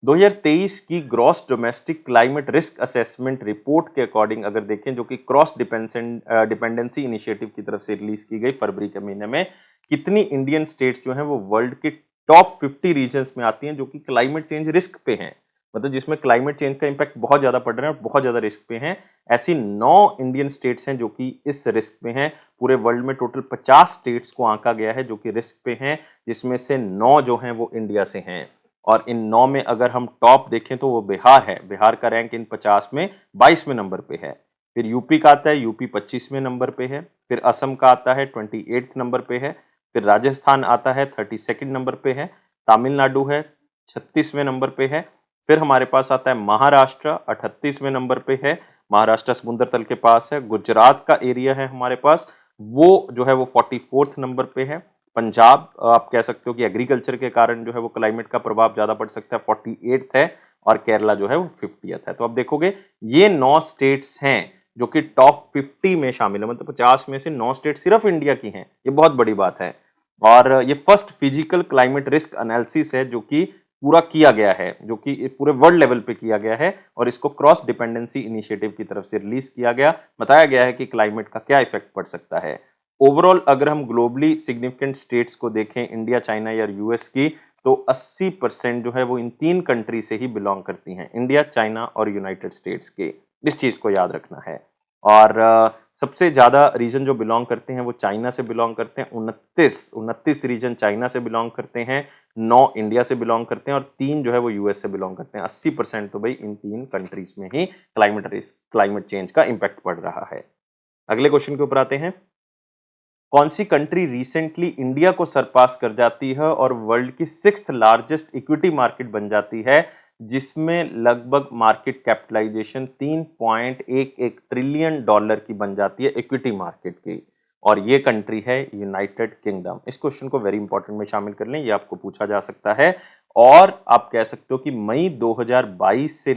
2023 की gross domestic climate risk assessment report के अकॉर्डिंग अगर देखें, जो कि क्रॉस डिपेंडेंसी इनिशिएटिव की तरफ से रिलीज की गई फरवरी के महीने में, कितनी इंडियन स्टेट्स जो हैं वो वर्ल्ड के टॉप 50 रीजन्स में आती हैं जो कि क्लाइमेट चेंज रिस्क पे हैं। मतलब जिसमें क्लाइमेट चेंज का इम्पैक्ट बहुत ज़्यादा पड़ रहा है और बहुत ज़्यादा रिस्क पे हैं, ऐसी 9 इंडियन स्टेट्स हैं जो कि इस रिस्क पे हैं। पूरे वर्ल्ड में टोटल 50 स्टेट्स को आंका गया है जो कि रिस्क पे हैं, जिसमें से 9 जो हैं वो इंडिया से हैं। और इन 9 में अगर हम टॉप देखें तो वो बिहार है। बिहार का रैंक इन 50 में 22वें नंबर पे है। फिर यूपी का आता है, यूपी 25वें नंबर पे है। फिर असम का आता है 28 नंबर पे है। फिर राजस्थान आता है 32 नंबर पे है। तमिलनाडु है 36वें नंबर पे है। फिर हमारे पास आता है महाराष्ट्र 38वें नंबर पे है। महाराष्ट्र समुद्र तल के पास है। गुजरात का एरिया है हमारे पास, वो जो है वो 44th नंबर पे है। पंजाब आप कह सकते हो कि एग्रीकल्चर के कारण जो है वो क्लाइमेट का प्रभाव ज्यादा पड़ सकता है, 48th है। और केरला जो है वो 50th है। तो अब देखोगे ये 9 स्टेट्स हैं जो कि टॉप 50 में शामिल है, मतलब 50 में से 9 स्टेट सिर्फ इंडिया की हैं। ये बहुत बड़ी बात है। और ये first physical climate risk analysis है जो कि पूरा किया गया है, जो कि पूरे वर्ल्ड लेवल पे किया गया है। और इसको क्रॉस डिपेंडेंसी इनिशिएटिव की तरफ से रिलीज किया गया, बताया गया है कि क्लाइमेट का क्या इफेक्ट पड़ सकता है। ओवरऑल अगर हम ग्लोबली सिग्निफिकेंट स्टेट्स को देखें, इंडिया, चाइना या यूएस की, तो 80% जो है वो इन 3 कंट्री से ही बिलोंग करती हैं, इंडिया, चाइना और यूनाइटेड स्टेट्स के। इस चीज को याद रखना है। और सबसे ज्यादा रीजन जो बिलोंग करते हैं वो चाइना से बिलोंग करते हैं, 29 रीजन चाइना से बिलोंग करते हैं, 9 इंडिया से बिलोंग करते हैं और 3 जो है वो यूएस से बिलोंग करते हैं। 80% तो भाई इन 3 कंट्रीज में ही क्लाइमेट चेंज का इंपैक्ट पड़ रहा है। अगले क्वेश्चन के ऊपर आते हैं। कौन सी कंट्री रिसेंटली इंडिया को सरपास कर जाती है और वर्ल्ड की 6th लार्जेस्ट इक्विटी मार्केट बन जाती है, जिसमें लगभग मार्केट कैपिटलाइजेशन $3.11 ट्रिलियन की बन जाती है इक्विटी मार्केट की। और ये कंट्री है यूनाइटेड किंगडम। इस क्वेश्चन को वेरी इंपॉर्टेंट में शामिल कर लें, ये आपको पूछा जा सकता है। और आप कह सकते हो कि मई 2022 से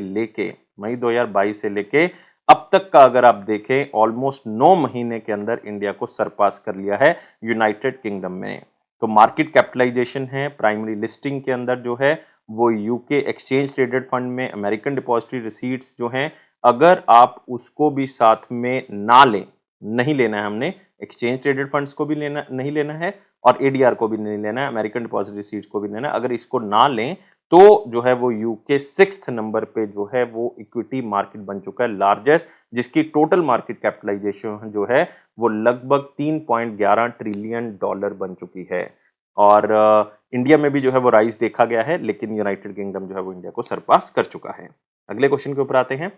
लेके अब तक का अगर आप देखें, ऑलमोस्ट 9 महीने के अंदर इंडिया को सरपास कर लिया है यूनाइटेड किंगडम में। तो मार्केट कैपिटलाइजेशन है, प्राइमरी लिस्टिंग के अंदर जो है वो यूके एक्सचेंज ट्रेडेड फंड में, अमेरिकन डिपॉजिटरी रिसीट्स जो हैं, अगर आप उसको भी साथ में ना लें, नहीं लेना है हमने, एक्सचेंज ट्रेडेड फंड्स को भी लेना नहीं लेना है और एडीआर को भी नहीं लेना है, अमेरिकन डिपॉजिटरी रिसीट्स को भी लेना है। अगर इसको ना लें तो जो है वो यूके 6th नंबर पे जो है वो इक्विटी मार्केट बन चुका है लार्जेस्ट, जिसकी टोटल मार्केट कैपिटलाइजेशन जो है वो लगभग $3.11 ट्रिलियन बन चुकी है। और इंडिया में भी जो है वो राइज देखा गया है, लेकिन यूनाइटेड किंगडम जो है वो इंडिया को सरपास कर चुका है। अगले क्वेश्चन के ऊपर आते हैं।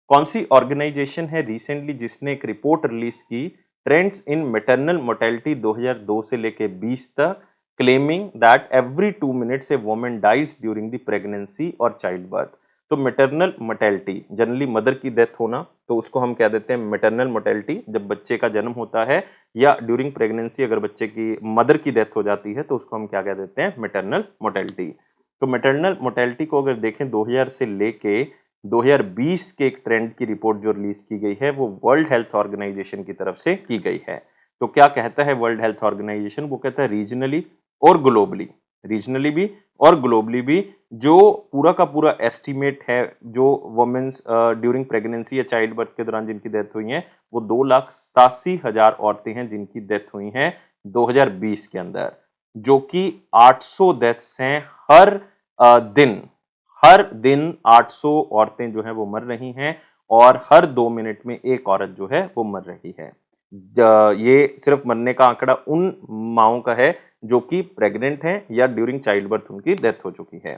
कौन सी ऑर्गेनाइजेशन है रिसेंटली जिसने एक रिपोर्ट रिलीज की, ट्रेंड्स इन मैटरनल मोर्टेलिटी 2002 से लेके 20 तक, claiming that every 2 minutes a women dies during the pregnancy और चाइल्ड बर्थ। तो मैटरनल मोर्टेलिटी जनरली मदर की डेथ होना, तो उसको हम कह देते हैं मैटरनल मोर्टेलिटी जब बच्चे का जन्म होता है, या ड्यूरिंग प्रेगनेंसी अगर बच्चे की मदर की डेथ हो जाती है तो उसको हम क्या कह देते हैं, मैटरनल मोर्टेलिटी। तो मैटरनल मोर्टेलिटी को अगर देखें 2000 से लेके 2020 के एक ट्रेंड की रिपोर्ट जो रिलीज की गई है वो वर्ल्ड हेल्थ ऑर्गेनाइजेशन की तरफ से की गई है। तो क्या कहता है वर्ल्ड हेल्थ ऑर्गेनाइजेशन, वो कहता है रीजनली और ग्लोबली, रीजनली भी और ग्लोबली भी जो पूरा का पूरा एस्टिमेट है जो वुमेन्स ड्यूरिंग प्रेगनेंसी या चाइल्ड बर्थ के दौरान जिनकी डेथ हुई है, वो 2,87,000 औरतें हैं जिनकी डेथ हुई हैं 2020 के अंदर, जो कि 800 डेथ्स हैं दिन। हर दिन 800 औरतें जो हैं वो मर रही हैं और हर 2 मिनट में एक औरत जो है वो मर रही है। ये सिर्फ मरने का आंकड़ा उन माओं का है जो कि प्रेग्नेंट हैं या ड्यूरिंग चाइल्ड बर्थ उनकी डेथ हो चुकी है।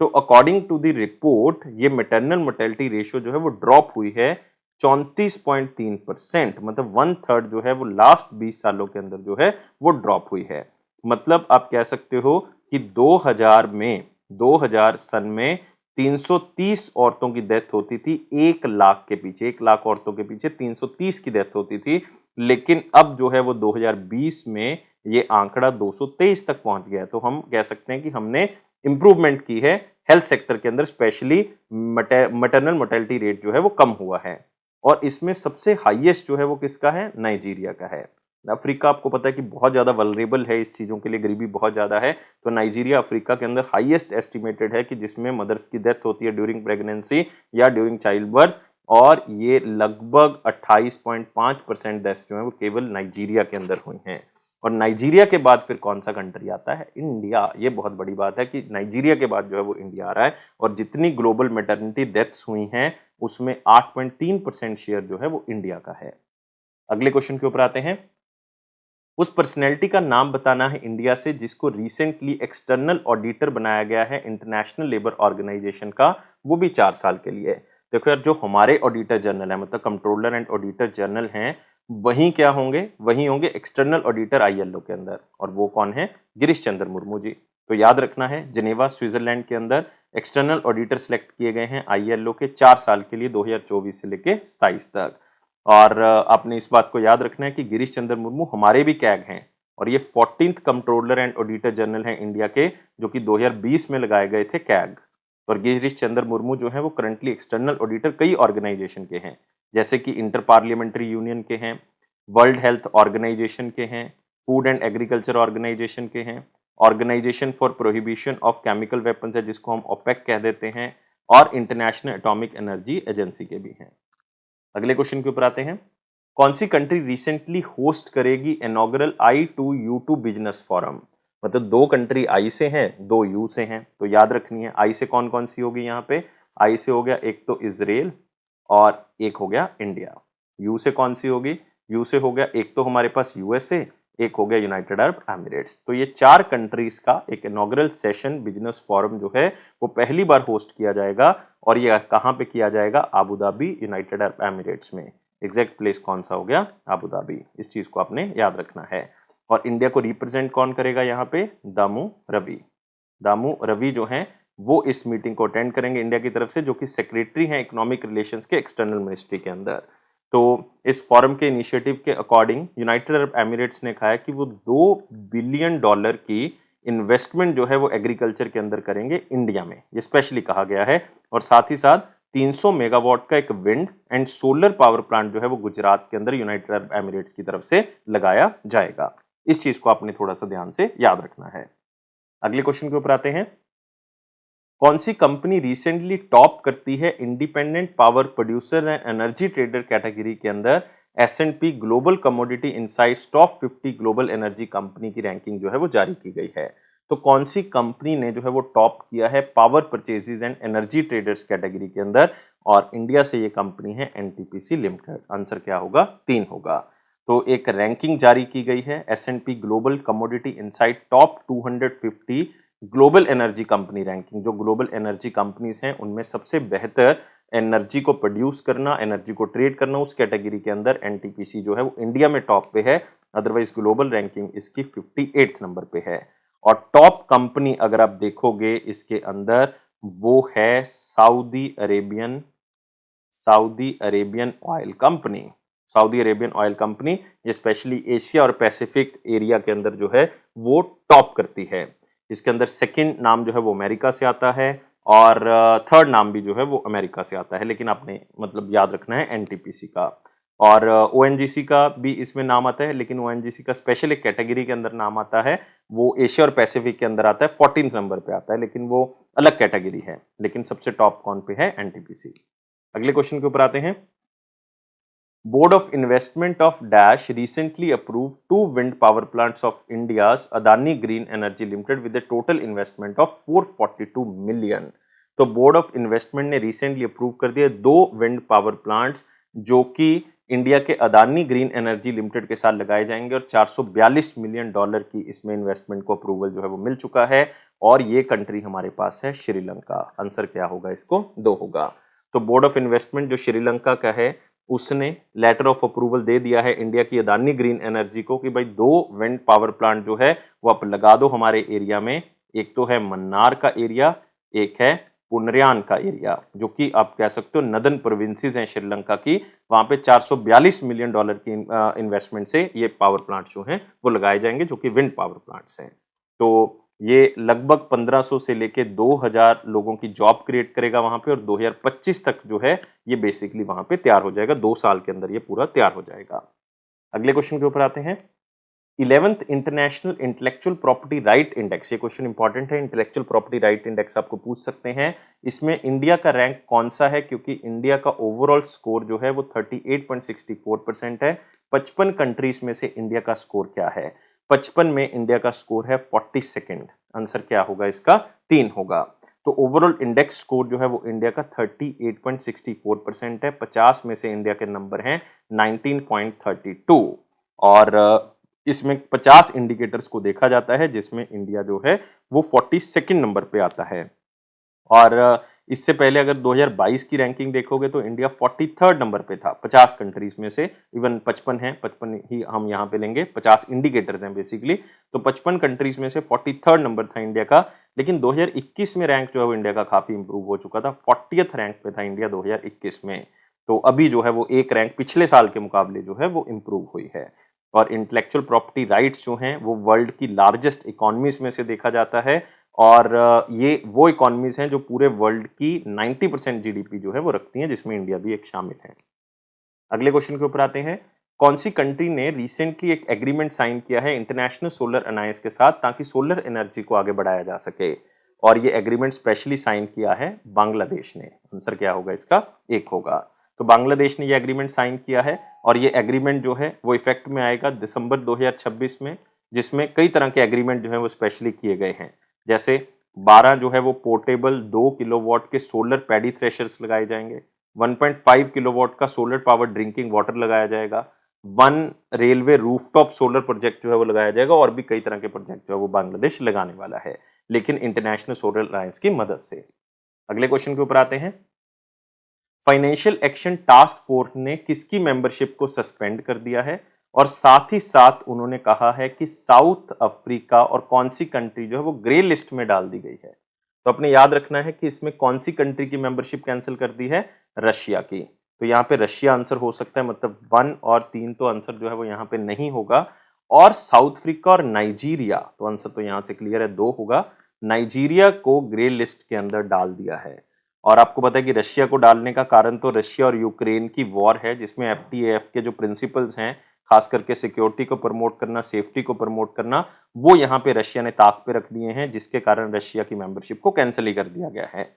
तो अकॉर्डिंग टू द रिपोर्ट ये मैटरनल मोर्टेलिटी रेशियो जो है वो ड्रॉप हुई है 34.3%, मतलब 1/3 जो है वो लास्ट 20 सालों के अंदर जो है वो ड्रॉप हुई है। मतलब आप कह सकते हो कि 2000 सन में 330 औरतों की डेथ होती थी 1 लाख के पीछे, 1 लाख औरतों के पीछे 330 की डेथ होती थी। लेकिन अब जो है वो 2020 में ये आंकड़ा 223 तक पहुंच गया है। तो हम कह सकते हैं कि हमने इंप्रूवमेंट की है हेल्थ सेक्टर के अंदर, स्पेशली मैटरनल मोर्टेलिटी रेट जो है वो कम हुआ है। और इसमें सबसे हाईएस्ट जो है वो किसका है, नाइजीरिया का है। अफ्रीका आपको पता है कि बहुत ज्यादा वल्नरेबल है इस चीजों के लिए, गरीबी बहुत ज्यादा है। तो नाइजीरिया अफ्रीका के अंदर हाईएस्ट एस्टिमेटेड है कि जिसमें मदर्स की डेथ होती है ड्यूरिंग प्रेगनेंसी या ड्यूरिंग चाइल्ड बर्थ, और ये लगभग 28.5% डेथ्स जो है वो केवल नाइजीरिया के अंदर हुई हैं। और नाइजीरिया के बाद फिर कौन सा कंट्री आता है? इंडिया। ये बहुत बड़ी बात है कि नाइजीरिया के बाद जो है वो इंडिया आ रहा है, और जितनी ग्लोबल मैटरनिटी डेथ्स हुई हैं उसमें 8.3% शेयर जो है वो इंडिया का है। अगले क्वेश्चन के ऊपर आते हैं। उस पर्सनैलिटी का नाम बताना है इंडिया से जिसको रिसेंटली एक्सटर्नल ऑडिटर बनाया गया है इंटरनेशनल लेबर ऑर्गेनाइजेशन का, वो भी 4 साल के लिए। देखो यार, जो हमारे ऑडिटर जनरल है, मतलब कंट्रोलर एंड ऑडिटर जनरल हैं, वही क्या होंगे? वही होंगे एक्सटर्नल ऑडिटर आईएलओ के अंदर, और वो कौन है? गिरीश चंद्र मुर्मू जी। तो याद रखना है, जिनेवा स्विट्जरलैंड के अंदर एक्सटर्नल ऑडिटर सेलेक्ट किए गए हैं आईएलओ के 4 साल के लिए, 2024 से लेके 27 तक। और आपने इस बात को याद रखना है कि गिरीश चंद्र मुर्मू हमारे भी कैग हैं, और ये 14th controller and auditor general हैं इंडिया के, जो कि 2020 में लगाए गए थे कैग। और गिरीश चंद्र मुर्मू जो हैं वो करंटली एक्सटर्नल ऑडिटर कई ऑर्गेनाइजेशन के हैं, जैसे कि इंटर पार्लियामेंट्री यूनियन के हैं, वर्ल्ड हेल्थ ऑर्गेनाइजेशन के हैं, फूड एंड एग्रीकल्चर ऑर्गेनाइजेशन के हैं, organisation for prohibition of chemical weapons है जिसको हम ओपेक कह देते हैं, और इंटरनेशनल एटॉमिक एनर्जी एजेंसी के भी हैं। अगले क्वेश्चन के ऊपर आते हैं। कौन सी कंट्री रिसेंटली होस्ट करेगी इनॉग्रल I2U2 बिजनेस फोरम? मतलब 2 कंट्री आई से हैं, 2 यू से हैं, तो याद रखनी है। आई से कौन कौन सी होगी यहाँ पे? आई से हो गया एक तो इजराइल, और एक हो गया इंडिया। यू से कौन सी होगी? यू से हो गया एक तो हमारे पास यूएसए, एक हो गया यूनाइटेड अरब एमिरेट्स। तो ये 4 कंट्रीज का एक इनॉग्रल सेशन बिजनेस फोरम जो है वो पहली बार होस्ट किया जाएगा, और ये कहाँ पे किया जाएगा? Abu Dhabi, United Arab Emirates में। एग्जैक्ट प्लेस कौन सा हो गया? Abu Dhabi. इस चीज को आपने याद रखना है। और इंडिया को रिप्रेजेंट कौन करेगा यहाँ पे? दामू रवि। दामू रवि जो हैं वो इस मीटिंग को अटेंड करेंगे इंडिया की तरफ से, जो कि सेक्रेटरी हैं इकोनॉमिक रिलेशंस के एक्सटर्नल मिनिस्ट्री के अंदर। तो इस फॉरम के इनिशिएटिव के अकॉर्डिंग यूनाइटेड अरब एमिरेट्स ने कहा है कि वो $2 बिलियन की इन्वेस्टमेंट जो है वो एग्रीकल्चर के अंदर करेंगे इंडिया में, ये स्पेशली कहा गया है। और साथ ही साथ 300 मेगावाट का एक wind and solar power plant जो है वो गुजरात के अंदर यूनाइटेड अरब एमिरेट्स की तरफ से लगाया जाएगा। इस चीज को आपने थोड़ा सा ध्यान से याद रखना है। अगले क्वेश्चन के ऊपर आते हैं। कौन सी कंपनी रिसेंटली टॉप करती है independent power producer and energy trader category के अंदर S&P global commodity insights top 50 global energy company की रैंकिंग जो है वो जारी की गई है? तो कौन सी कंपनी ने जो है वो टॉप किया है power purchases and energy traders category के अंदर? और इंडिया से ये कंपनी है NTPC लिमिटेड। आंसर क्या होगा? 3 होगा। तो एक रैंकिंग जारी की गई है S&P global commodity insight top 250 global energy company ranking. जो ग्लोबल एनर्जी कंपनीज हैं उनमें सबसे बेहतर एनर्जी को प्रोड्यूस करना, एनर्जी को ट्रेड करना, उस कैटेगरी के अंदर NTPC जो है वो इंडिया में टॉप पे है। अदरवाइज ग्लोबल रैंकिंग इसकी 58 नंबर पे है। और टॉप कंपनी अगर आप देखोगे इसके अंदर, वो है Saudi Arabian oil company. Saudi Arabian oil company ये स्पेशली एशिया और पैसिफिक एरिया के अंदर जो है वो टॉप करती है। इसके अंदर सेकंड नाम जो है वो अमेरिका से आता है, और थर्ड नाम भी जो है वो अमेरिका से आता है, लेकिन आपने मतलब याद रखना है NTPC का। और ONGC का भी इसमें नाम आता है, लेकिन ONGC का स्पेशल एक कैटेगरी के अंदर नाम आता है, वो एशिया और पैसिफिक के अंदर आता है, 14th नंबर पे आता है, लेकिन वो अलग कैटेगरी है। लेकिन सबसे टॉप कौन पे है? NTPC। अगले क्वेश्चन के ऊपर आते हैं। Board of Investment of Dash recently approved 2 wind power plants of India's Adani Green Energy Limited with a total investment of 442 million। तो बोर्ड ऑफ इन्वेस्टमेंट ने रिसेंटली अप्रूव कर दिया 2 विंड पावर प्लांट्स जो कि इंडिया के अदानी ग्रीन एनर्जी लिमिटेड के साथ लगाए जाएंगे, और $442 मिलियन की इसमें इन्वेस्टमेंट को अप्रूवल जो है वो मिल चुका है। और ये कंट्री हमारे पास है श्रीलंका। आंसर क्या होगा? इसको 2 होगा। तो बोर्ड ऑफ इन्वेस्टमेंट जो श्रीलंका का है उसने लेटर ऑफ अप्रूवल दे दिया है इंडिया की अदानी ग्रीन एनर्जी को कि भाई 2 विंड पावर प्लांट जो है वो आप लगा दो हमारे एरिया में। एक तो है मन्नार का एरिया, एक है पुनरियान का एरिया, जो कि आप कह सकते हो नदन प्रोविंसेस हैं श्रीलंका की। वहां पे $442 मिलियन की इन्वेस्टमेंट से ये पावर प्लांट जो हैं वो लगाए जाएंगे, जो कि विंड पावर प्लांट्स हैं। तो ये लगभग 1500 से लेके 2000 लोगों की जॉब क्रिएट करेगा वहां पे, और 2025 तक जो है ये बेसिकली वहां पे तैयार हो जाएगा। 2 साल के अंदर ये पूरा तैयार हो जाएगा। अगले क्वेश्चन के ऊपर आते हैं। 11th international intellectual property right index, ये क्वेश्चन इंपॉर्टेंट है। इंटेलेक्चुअल प्रॉपर्टी राइट इंडेक्स आपको पूछ सकते हैं, इसमें इंडिया का रैंक कौन सा है? क्योंकि इंडिया का ओवरऑल स्कोर जो है वो 38.64% है। 55 कंट्रीज में से इंडिया का स्कोर क्या है? 55 में इंडिया का स्कोर है 42nd। आंसर क्या होगा इसका? 3 होगा। तो ओवरऑल इंडेक्स स्कोर जो है वो इंडिया का 38.64% है। 50 में से इंडिया के नंबर हैं 19.32 और इसमें 50 इंडिकेटर्स को देखा जाता है जिसमें इंडिया जो है वो 42nd नंबर पे आता है। और इससे पहले अगर 2022 की रैंकिंग देखोगे तो इंडिया 43rd नंबर पे था 50 कंट्रीज में से। इवन 55 है, 55 ही हम यहाँ पे लेंगे, 50 इंडिकेटर्स हैं बेसिकली। तो 55 कंट्रीज में से 43rd नंबर था इंडिया का। लेकिन 2021 में रैंक जो है वो इंडिया का काफी इंप्रूव हो चुका था, 40th रैंक पे था इंडिया 2021 में। तो अभी जो है वो एक रैंक पिछले साल के मुकाबले जो है वो इंप्रूव हुई है। और इंटेलेक्चुअल प्रॉपर्टी राइट्स जो हैं वो वर्ल्ड की लार्जेस्ट इकोनॉमीज में से देखा जाता है। और ये वो इकोनॉमीज हैं जो पूरे वर्ल्ड की 90% जीडीपी जो है वो रखती हैं, जिसमें इंडिया भी एक शामिल है। अगले क्वेश्चन के ऊपर आते हैं। कौन सी कंट्री ने रिसेंटली एक एग्रीमेंट साइन किया है इंटरनेशनल सोलर अलायंस के साथ ताकि सोलर एनर्जी को आगे बढ़ाया जा सके? और ये एग्रीमेंट स्पेशली साइन किया है बांग्लादेश ने। आंसर क्या होगा इसका? 1 होगा। तो बांग्लादेश ने ये एग्रीमेंट साइन किया है और ये एग्रीमेंट जो है वो इफेक्ट में आएगा दिसंबर 2026 में, जिसमें कई तरह के एग्रीमेंट जो है वो स्पेशली किए गए हैं। जैसे 12 जो है वो पोर्टेबल 2 किलोवाट के सोलर पैडी थ्रेशर्स लगाए जाएंगे, 1.5 किलोवाट का सोलर पावर ड्रिंकिंग वाटर लगाया जाएगा, 1 रेलवे रूफटॉप सोलर प्रोजेक्ट जो है वो लगाया जाएगा और भी कई तरह के प्रोजेक्ट जो है वो बांग्लादेश लगाने वाला है, लेकिन इंटरनेशनल सोलर अलायंस की मदद से। अगले क्वेश्चन के ऊपर आते हैं। फाइनेंशियल एक्शन टास्क फोर्स ने किसकी मेंबरशिप को सस्पेंड कर दिया है? और साथ ही साथ उन्होंने कहा है कि साउथ अफ्रीका और कौन सी कंट्री जो है वो ग्रे लिस्ट में डाल दी गई है। तो अपने याद रखना है कि इसमें कौन सी कंट्री की मेंबरशिप कैंसिल कर दी है? रशिया की। तो यहाँ पे रशिया आंसर हो सकता है, मतलब 1 और 3 तो आंसर जो है वो यहाँ पे नहीं होगा। और साउथ अफ्रीका और नाइजीरिया, तो आंसर तो यहाँ से क्लियर है, 2 होगा। नाइजीरिया को ग्रे लिस्ट के अंदर डाल दिया है। और आपको पता है कि रशिया को डालने का कारण तो रशिया और यूक्रेन की वॉर है, जिसमें एफटीएफ के जो प्रिंसिपल्स हैं, खास करके सिक्योरिटी को प्रमोट करना, सेफ्टी को प्रमोट करना, वो यहाँ पे रशिया ने ताक पे रख दिए हैं, जिसके कारण रशिया की मेंबरशिप को कैंसिल ही कर दिया गया है।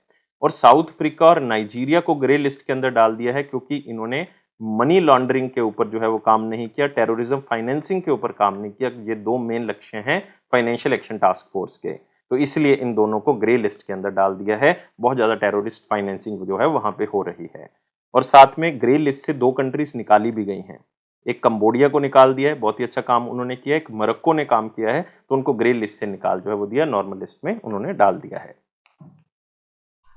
और साउथ अफ्रीका और नाइजीरिया को ग्रे लिस्ट के अंदर डाल दिया है क्योंकि इन्होंने मनी लॉन्ड्रिंग के ऊपर जो है वो काम नहीं किया, टेररिज्म फाइनेंसिंग के ऊपर काम नहीं किया। ये 2 मेन लक्ष्य हैं फाइनेंशियल एक्शन टास्क फोर्स के, तो इसलिए इन दोनों को ग्रे लिस्ट के अंदर डाल दिया है। बहुत ज्यादा टेररिस्ट फाइनेंसिंग जो है वहां पे हो रही है। और साथ में ग्रे लिस्ट से 2 कंट्रीज निकाली भी गई हैं। एक कंबोडिया को निकाल दिया है, बहुत ही अच्छा काम उन्होंने किया। एक मोरक्को ने काम किया है, तो उनको ग्रे लिस्ट से निकाल जो है वो दिया, नॉर्मल लिस्ट में उन्होंने डाल दिया है।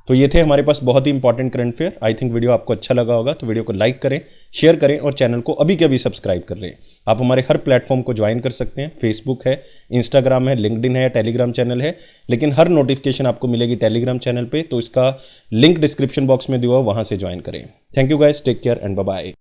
तो ये थे हमारे पास बहुत ही important current affair. I think video आपको अच्छा लगा होगा, तो वीडियो को लाइक करें, शेयर करें और चैनल को अभी के अभी सब्सक्राइब कर लें। आप हमारे हर प्लेटफॉर्म को ज्वाइन कर सकते हैं, फेसबुक है, इंस्टाग्राम है, लिंक्डइन है, टेलीग्राम चैनल है, लेकिन हर नोटिफिकेशन आपको मिलेगी टेलीग्राम चैनल पे, तो इसका लिंक डिस्क्रिप्शन बॉक्स में दिया हुआ, वहां से ज्वाइन करें। Thank you guys, take care and bye bye.